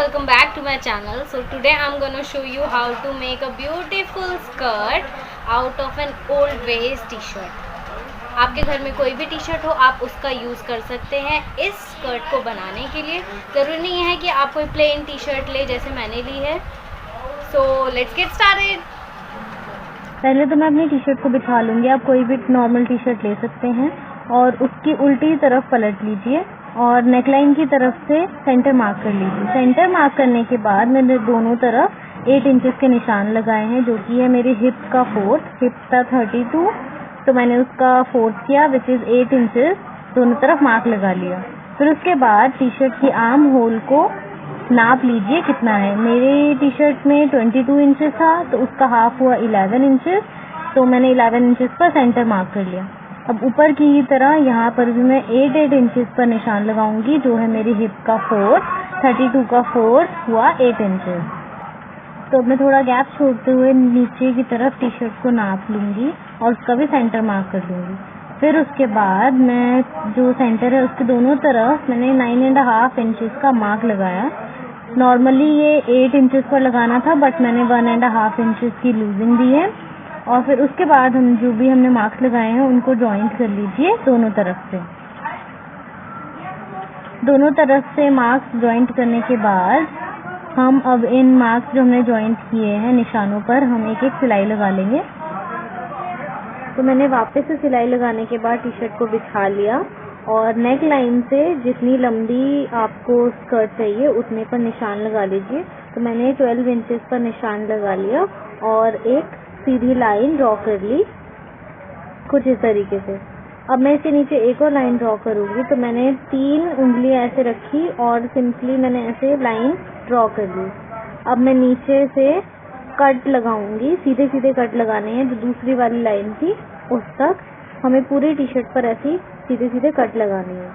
welcome back to my channel. So today I'm gonna show you how to make a beautiful skirt out of an old waist t-shirt. आपके घर में कोई भी T shirt हो आप उसका use कर सकते हैं। इस स्कर्ट को बनाने के लिए ज़रूरी नहीं है कि आप कोई प्लेन टी शर्ट ले जैसे मैंने ली है। So let's get started. पहले तो मैं अपनी टी शर्ट को बिछा लूँगी। आप कोई भी नॉर्मल टी शर्ट ले सकते हैं और उसकी उल्टी तरफ पलट लीजिए और नेकलाइन की तरफ से सेंटर मार्क कर लीजिए। सेंटर मार्क करने के बाद मैंने दोनों तरफ 8 इंचेस के निशान लगाए हैं, जो कि है मेरी हिप का 4, हिप था 32, तो मैंने उसका 4 किया विच इज़ 8 इंचेस। दोनों तरफ मार्क लगा लिया। फिर उसके बाद टी शर्ट की आर्म होल को नाप लीजिए कितना है। मेरी टी शर्ट में 22 इंचेस था तो उसका हाफ हुआ 11 इंचेस, तो मैंने 11 इंचेस पर सेंटर मार्क कर लिया। अब ऊपर की ही तरह यहाँ पर भी मैं 8 इंचेस पर निशान लगाऊंगी, जो है मेरी हिप का 4, 32 का 4 हुआ 8 इंचेस। तो अब मैं थोड़ा गैप छोड़ते हुए नीचे की तरफ टी शर्ट को नाप लूँगी और उसका भी सेंटर मार्क कर लूँगी। फिर उसके बाद मैं जो सेंटर है उसके दोनों तरफ मैंने 9.5 इंचेस का मार्क लगाया। नॉर्मली ये 8 इंचेस पर लगाना था बट मैंने 1.5 इंचेस की लूजिंग दी है। और फिर उसके बाद हम जो भी हमने मार्क्स लगाए हैं उनको जॉइंट कर लीजिए दोनों तरफ से। दोनों तरफ से मार्क्स जॉइंट करने के बाद हम अब इन मार्क्स जो हमने जॉइंट किए हैं निशानों पर हम एक एक सिलाई लगा लेंगे। तो मैंने वापस से सिलाई लगाने के बाद टी शर्ट को बिछा लिया और नेक लाइन से जितनी लंबी आपको स्कर्ट चाहिए उतने पर निशान लगा लीजिए। तो मैंने 12 इंचेस पर निशान लगा लिया और एक सीधी लाइन ड्रॉ कर ली कुछ इस तरीके से। अब मैं इसके नीचे एक और लाइन ड्रॉ करूँगी। तो मैंने 3 उंगलियां ऐसे रखी और सिंपली मैंने ऐसे लाइन ड्रॉ कर ली। अब मैं नीचे से कट लगाऊंगी, सीधे सीधे कट लगाने हैं। जो दूसरी वाली लाइन थी उस तक हमें पूरी टी शर्ट पर ऐसी सीधे सीधे कट लगानी है।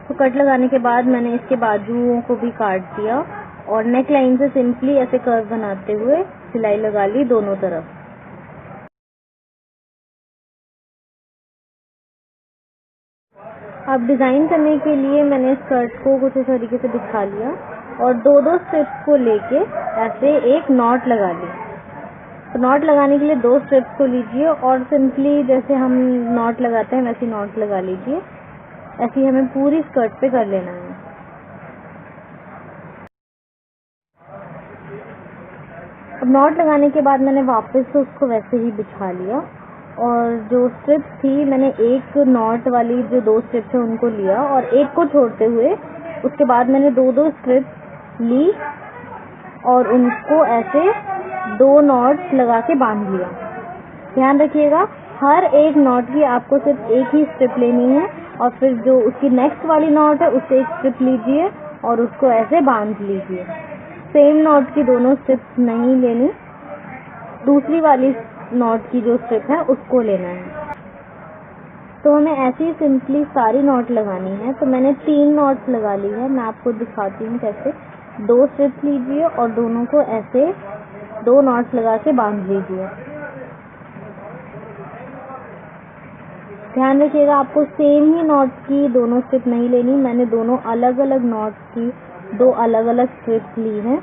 तो कट लगाने के बाद मैंने इसके बाजुओं को भी काट दिया और नेक लाइन से सिंपली ऐसे कर्व बनाते हुए सिलाई लगा ली दोनों तरफ। अब डिज़ाइन करने के लिए मैंने स्कर्ट को कुछ इस तरीके से बिछा लिया और दो स्ट्रिप्स को लेके ऐसे एक नॉट लगा ली। तो नॉट लगाने के लिए 2 स्ट्रिप्स को लीजिए और सिंपली जैसे हम नॉट लगाते हैं वैसी नॉट लगा लीजिए। ऐसी हमें पूरी स्कर्ट पे कर लेना है। अब नॉट लगाने के बाद मैंने वापस से उसको वैसे ही बिछा लिया और जो स्ट्रिप्स थी मैंने एक नॉट वाली जो 2 स्ट्रिप्स है उनको लिया और एक को छोड़ते हुए उसके बाद मैंने 2 स्ट्रिप्स ली और उनको ऐसे 2 नॉट लगा के बांध लिया। ध्यान रखिएगा हर एक नॉट की आपको सिर्फ एक ही स्ट्रिप लेनी है और फिर जो उसकी नेक्स्ट वाली नॉट है उससे एक स्ट्रिप लीजिए और उसको ऐसे बांध लीजिए। सेम नॉट की दोनों स्ट्रिप्स नहीं लेनी, दूसरी वाली नॉट की जो स्ट्रिप है उसको लेना है। तो हमें ऐसे ही सिंपली सारी नॉट लगानी है। तो मैंने 3 नॉट्स लगा ली है। मैं आपको दिखाती हूँ कैसे। 2 स्ट्रिप्स लीजिए और दोनों को ऐसे 2 नॉट्स लगा के बांध लीजिए। ध्यान रखिएगा आपको सेम ही नॉट की दोनों स्ट्रिप नहीं लेनी। मैंने दोनों अलग अलग नॉट्स की 2 अलग अलग स्ट्रिप्स ली हैं।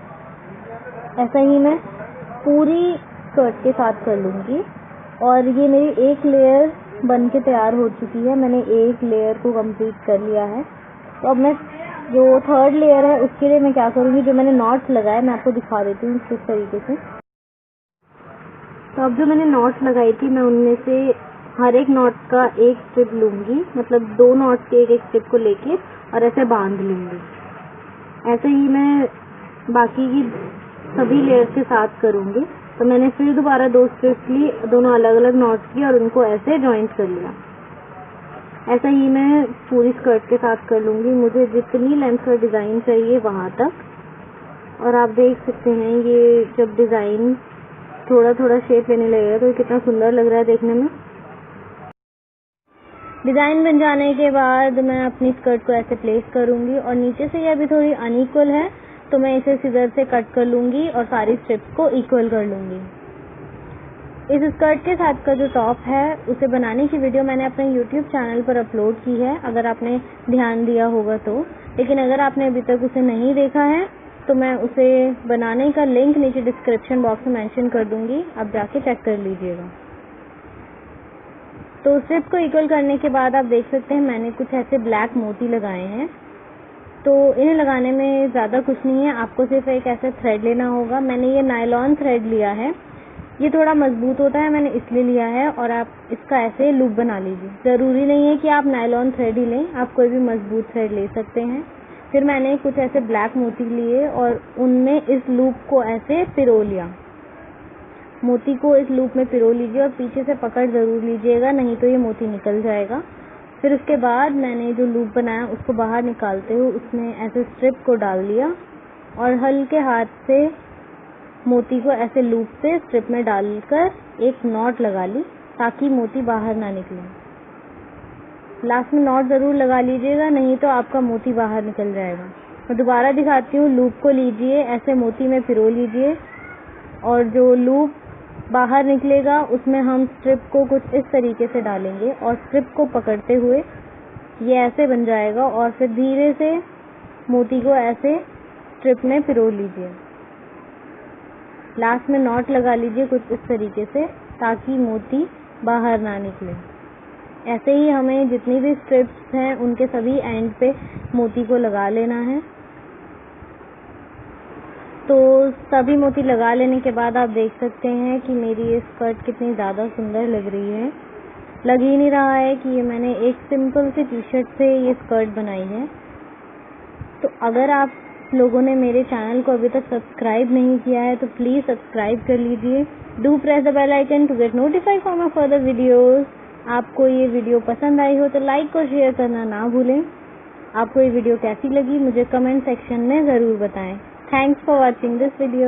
ऐसा ही मैं पूरी स्कर्ट के साथ कर लूँगी और ये मेरी एक लेयर बन के तैयार हो चुकी है। मैंने एक लेयर को कंप्लीट कर लिया है। तो अब मैं जो 3rd लेयर है उसके लिए मैं क्या करूँगी, जो मैंने नॉट्स लगाए मैं आपको दिखा देती हूँ किस तरीके से। तो अब जो मैंने नॉट्स लगाई थी मैं उनमें से हर एक नॉट का एक स्ट्रिप लूँगी, मतलब 2 नॉट्स के एक स्ट्रिप को लेके और ऐसे बांध लूँगी। ऐसे ही मैं बाकी की सभी लेयर्स के साथ करूँगी। तो मैंने फिर दोबारा 2 स्ट्रिप्स ली, दोनों अलग अलग नॉट्स की और उनको ऐसे जॉइंट कर लिया। ऐसा ही मैं पूरी स्कर्ट के साथ कर लूँगी, मुझे जितनी लेंथ का डिज़ाइन चाहिए वहाँ तक। और आप देख सकते हैं ये जब डिज़ाइन थोड़ा थोड़ा शेप लेने लगेगा तो कितना सुंदर लग रहा है देखने में। डिज़ाइन बन जाने के बाद मैं अपनी स्कर्ट को ऐसे प्लेस करूँगी और नीचे से ये अभी थोड़ी अनइक्वल है तो मैं इसे सीजर से कट कर लूँगी और सारी स्ट्रिप्स को इक्वल कर लूँगी। इस स्कर्ट के साथ का जो टॉप है उसे बनाने की वीडियो मैंने अपने YouTube चैनल पर अपलोड की है, अगर आपने ध्यान दिया होगा तो। लेकिन अगर आपने अभी तक उसे नहीं देखा है तो मैं उसे बनाने का लिंक नीचे डिस्क्रिप्शन बॉक्स में मेंशन कर दूंगी, आप जाके चेक कर लीजिएगा। तो स्ट्रिप को इक्वल करने के बाद आप देख सकते हैं मैंने कुछ ऐसे ब्लैक मोती लगाए हैं। तो इन्हें लगाने में ज़्यादा कुछ नहीं है, आपको सिर्फ एक ऐसा थ्रेड लेना होगा। मैंने ये नायलॉन थ्रेड लिया है, ये थोड़ा मजबूत होता है मैंने इसलिए लिया है, और आप इसका ऐसे लूप बना लीजिए। ज़रूरी नहीं है कि आप नायलॉन थ्रेड ही लें, आप कोई भी मजबूत थ्रेड ले सकते हैं। फिर मैंने कुछ ऐसे ब्लैक मोती लिए और उनमें इस लूप को ऐसे पिरो लिया। मोती को इस लूप में पिरो लीजिए और पीछे से पकड़ ज़रूर लीजिएगा, नहीं तो ये मोती निकल जाएगा। फिर उसके बाद मैंने जो लूप बनाया उसको बाहर निकालते हुए उसमें ऐसे स्ट्रिप को डाल दिया और हल्के हाथ से मोती को ऐसे लूप से स्ट्रिप में डालकर एक नॉट लगा ली ताकि मोती बाहर ना निकले। लास्ट में नॉट ज़रूर लगा लीजिएगा, नहीं तो आपका मोती बाहर निकल जाएगा। मैं दोबारा दिखाती हूँ, लूप को लीजिए, ऐसे मोती में पिरो लीजिए और जो लूप बाहर निकलेगा उसमें हम स्ट्रिप को कुछ इस तरीके से डालेंगे और स्ट्रिप को पकड़ते हुए ये ऐसे बन जाएगा और फिर धीरे से मोती को ऐसे स्ट्रिप में पिरो लीजिए। लास्ट में नॉट लगा लीजिए कुछ इस तरीके से ताकि मोती बाहर ना निकले। ऐसे ही हमें जितनी भी स्ट्रिप्स हैं उनके सभी एंड पे मोती को लगा लेना है। तो सभी मोती लगा लेने के बाद आप देख सकते हैं कि मेरी ये स्कर्ट कितनी ज़्यादा सुंदर लग रही है। लग ही नहीं रहा है कि ये मैंने एक सिंपल सी टी शर्ट से ये स्कर्ट बनाई है। तो अगर आप लोगों ने मेरे चैनल को अभी तक सब्सक्राइब नहीं किया है तो प्लीज़ सब्सक्राइब कर लीजिए। Do press the bell icon to get notified for my further videos. आपको ये वीडियो पसंद आई हो तो लाइक और शेयर करना ना भूलें। आपको ये वीडियो कैसी लगी मुझे कमेंट सेक्शन में ज़रूर बताएं। Thanks for watching this video.